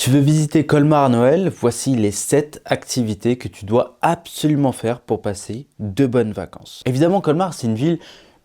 Tu veux visiter Colmar à Noël? Voici les 7 activités que tu dois absolument faire pour passer de bonnes vacances. Évidemment, Colmar, c'est une ville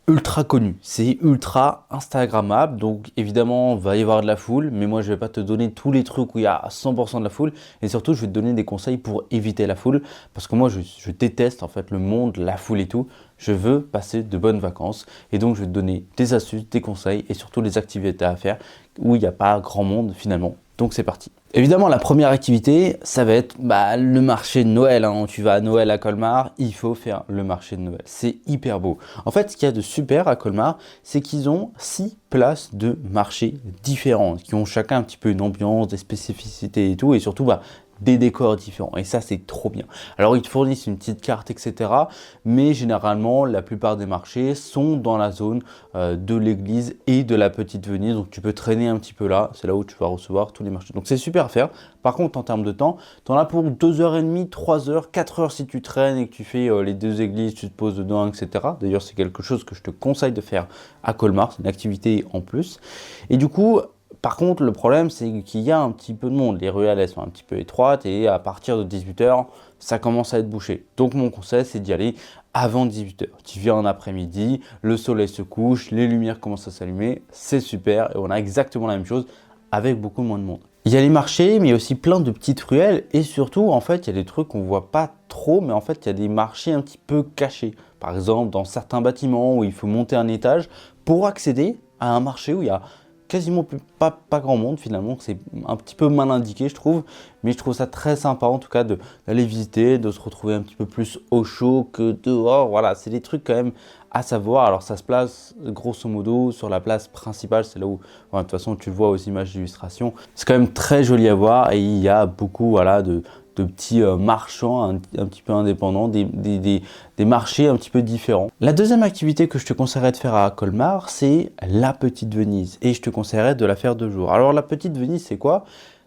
ultra connue, c'est ultra instagrammable, donc évidemment, il va y avoir de la foule, mais moi, je vais pas te donner tous les trucs où il y a 100% de la foule, et surtout, je vais te donner des conseils pour éviter la foule, parce que moi, je déteste en fait le monde, la foule et tout. Je veux passer de bonnes vacances, et donc je vais te donner des astuces, des conseils, et surtout des activités à faire où il n'y a pas grand monde finalement. Donc c'est parti. Évidemment, la première activité, ça va être le marché de Noël. Tu vas à Noël à Colmar, il faut faire le marché de Noël. C'est hyper beau. En fait, ce qu'il y a de super à Colmar, c'est qu'ils ont 6 places de marché différentes, qui ont chacun un petit peu une ambiance, des spécificités et tout, et surtout des décors différents. Et ça, c'est trop bien. Alors, ils te fournissent une petite carte, etc. Mais généralement, la plupart des marchés sont dans la zone de l'église et de la Petite Venise. Donc, tu peux traîner un petit peu là. C'est là où tu vas recevoir tous les marchés. Donc, c'est super à faire. Par contre, en termes de temps, tu en as pour 2h30, 3h, 4h si tu traînes et que tu fais les 2 églises, tu te poses dedans, etc. D'ailleurs, c'est quelque chose que je te conseille de faire à Colmar. C'est une activité en plus. Et du coup, par contre, le problème, c'est qu'il y a un petit peu de monde. Les ruelles, elles sont un petit peu étroites et à partir de 18h, ça commence à être bouché. Donc, mon conseil, c'est d'y aller avant 18h. Tu viens en après-midi, le soleil se couche, les lumières commencent à s'allumer, c'est super et on a exactement la même chose avec beaucoup moins de monde. Il y a les marchés, mais il y a aussi plein de petites ruelles et surtout, en fait, il y a des trucs qu'on ne voit pas trop, mais en fait, il y a des marchés un petit peu cachés. Par exemple, dans certains bâtiments où il faut monter un étage pour accéder à un marché où il y a quasiment pas grand monde finalement, c'est un petit peu mal indiqué je trouve, mais je trouve ça très sympa en tout cas d'aller visiter, de se retrouver un petit peu plus au chaud que dehors, voilà, c'est des trucs quand même à savoir. Alors ça se place grosso modo sur la place principale, c'est là où, de toute façon tu le vois aux images d'illustration, c'est quand même très joli à voir et il y a beaucoup de petits marchands un petit peu indépendants, des marchés un petit peu différents. La deuxième activité que je te conseillerais de faire à Colmar, c'est la Petite Venise. Et je te conseillerais de la faire 2 jours. Alors la Petite Venise, c'est quoi?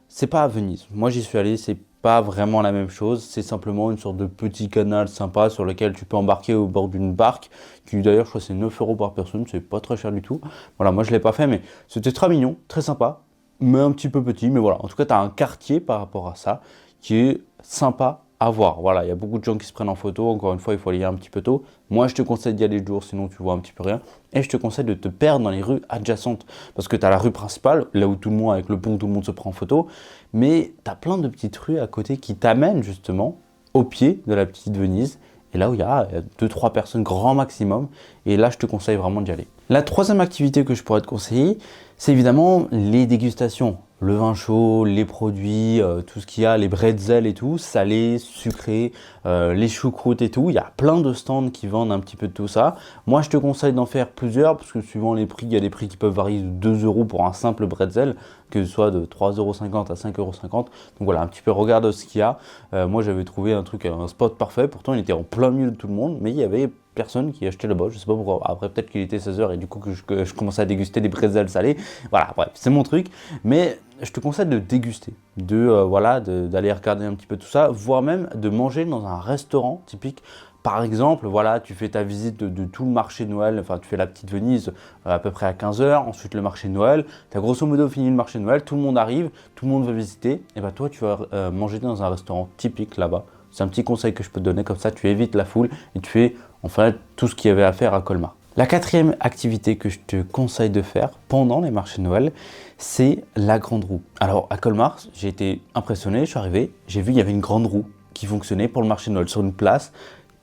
C'est pas à Venise. Moi j'y suis allé, c'est pas vraiment la même chose. C'est simplement une sorte de petit canal sympa sur lequel tu peux embarquer au bord d'une barque, qui d'ailleurs je crois c'est 9 € par personne, c'est pas très cher du tout. Voilà, moi je l'ai pas fait, mais c'était très mignon, très sympa, mais un petit peu petit. Mais voilà, en tout cas tu as un quartier par rapport à ça qui est sympa à voir. Voilà, il y a beaucoup de gens qui se prennent en photo. Encore une fois, il faut aller un petit peu tôt. Moi, je te conseille d'y aller le jour, sinon tu vois un petit peu rien. Et je te conseille de te perdre dans les rues adjacentes. Parce que tu as la rue principale, là où tout le monde, avec le pont, tout le monde se prend en photo. Mais tu as plein de petites rues à côté qui t'amènent justement au pied de la Petite Venise. Et là où il y a 2-3 personnes grand maximum. Et là, je te conseille vraiment d'y aller. La troisième activité que je pourrais te conseiller, c'est évidemment les dégustations. Le vin chaud, les produits, tout ce qu'il y a, les bretzels et tout, salé, sucré, les choucroutes et tout. Il y a plein de stands qui vendent un petit peu de tout ça. Moi, je te conseille d'en faire plusieurs parce que suivant les prix, il y a des prix qui peuvent varier de 2 € pour un simple bretzel, que ce soit de 3,50 € à 5,50 €. Donc voilà, un petit peu regarde ce qu'il y a. Moi, j'avais trouvé un spot parfait. Pourtant, il était en plein milieu de tout le monde, mais il y avait personne qui achetait là-bas, je sais pas pourquoi. Après, peut-être qu'il était 16h et du coup que je commençais à déguster des bretzels salés. Voilà, bref, c'est mon truc. Mais je te conseille de déguster, d'aller regarder un petit peu tout ça, voire même de manger dans un restaurant typique. Par exemple, voilà, tu fais ta visite de tout le marché de Noël, enfin tu fais la Petite Venise à peu près à 15h, ensuite le marché de Noël, tu as grosso modo fini le marché de Noël, tout le monde arrive, tout le monde veut visiter, et bah toi tu vas manger dans un restaurant typique là-bas. C'est un petit conseil que je peux te donner, comme ça tu évites la foule et tu fais enfin tout ce qu'il y avait à faire à Colmar. La quatrième activité que je te conseille de faire pendant les marchés de Noël, c'est la grande roue. Alors à Colmar, j'ai été impressionné, je suis arrivé, j'ai vu qu'il y avait une grande roue qui fonctionnait pour le marché de Noël sur une place,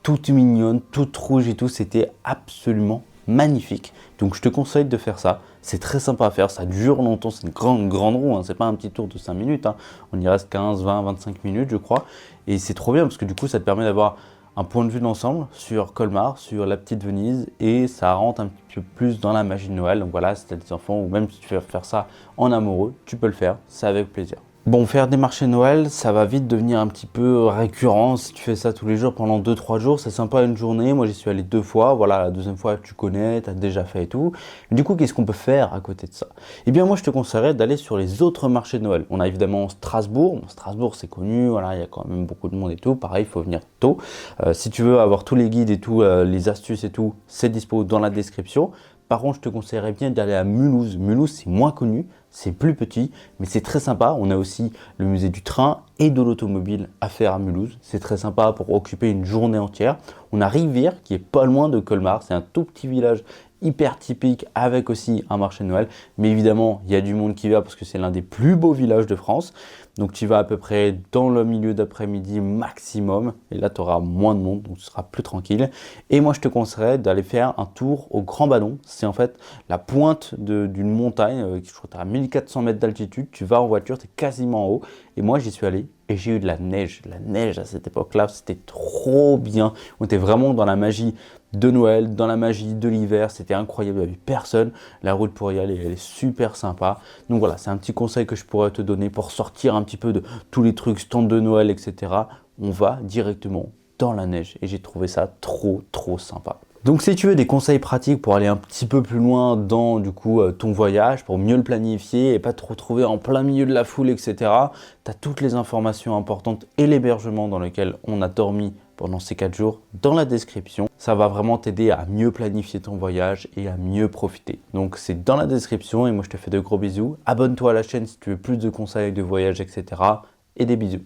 toute mignonne, toute rouge et tout, c'était absolument magnifique. Donc je te conseille de faire ça, c'est très sympa à faire, ça dure longtemps, c'est une grande roue, c'est pas un petit tour de 5 minutes, on y reste 15, 20, 25 minutes je crois, et c'est trop bien parce que du coup ça te permet d'avoir un point de vue d'ensemble sur Colmar, sur la Petite Venise, et ça rentre un petit peu plus dans la magie de Noël. Donc voilà, si tu as des enfants ou même si tu veux faire ça en amoureux, tu peux le faire, c'est avec plaisir. Bon, faire des marchés de Noël, ça va vite devenir un petit peu récurrent. Si tu fais ça tous les jours pendant 2-3 jours, c'est sympa une journée. Moi, j'y suis allé 2 fois. Voilà, la deuxième fois, tu connais, tu as déjà fait et tout. Mais du coup, qu'est-ce qu'on peut faire à côté de ça? Eh bien, moi, je te conseillerais d'aller sur les autres marchés de Noël. On a évidemment Strasbourg. Bon, Strasbourg, c'est connu. Voilà, il y a quand même beaucoup de monde et tout. Pareil, il faut venir tôt. Si tu veux avoir tous les guides et tout, les astuces et tout, c'est dispo dans la description. Par contre, je te conseillerais bien d'aller à Mulhouse. Mulhouse, c'est moins connu, c'est plus petit, mais c'est très sympa. On a aussi le musée du train et de l'automobile à faire à Mulhouse. C'est très sympa pour occuper une journée entière. On a Rivière, qui est pas loin de Colmar. C'est un tout petit village hyper typique avec aussi un marché de Noël. Mais évidemment, il y a du monde qui va parce que c'est l'un des plus beaux villages de France. Donc tu vas à peu près dans le milieu d'après-midi maximum. Et là, tu auras moins de monde, donc tu seras plus tranquille. Et moi, je te conseillerais d'aller faire un tour au Grand Ballon. C'est en fait la pointe d'une montagne. Je crois que tu es à 1400 mètres d'altitude. Tu vas en voiture, tu es quasiment en haut. Et moi, j'y suis allé et j'ai eu de la neige. La neige à cette époque-là, c'était trop bien. On était vraiment dans la magie de Noël, dans la magie de l'hiver. C'était incroyable, il n'y avait personne. La route pour y aller, elle est super sympa. Donc voilà, c'est un petit conseil que je pourrais te donner pour sortir un petit peu de tous les trucs, stands de Noël, etc. On va directement dans la neige et j'ai trouvé ça trop sympa. Donc si tu veux des conseils pratiques pour aller un petit peu plus loin dans du coup ton voyage, pour mieux le planifier et pas te retrouver en plein milieu de la foule, etc. Tu as toutes les informations importantes et l'hébergement dans lequel on a dormi pendant ces 4 jours dans la description. Ça va vraiment t'aider à mieux planifier ton voyage et à mieux profiter. Donc c'est dans la description et moi je te fais de gros bisous. Abonne-toi à la chaîne si tu veux plus de conseils de voyage, etc. Et des bisous.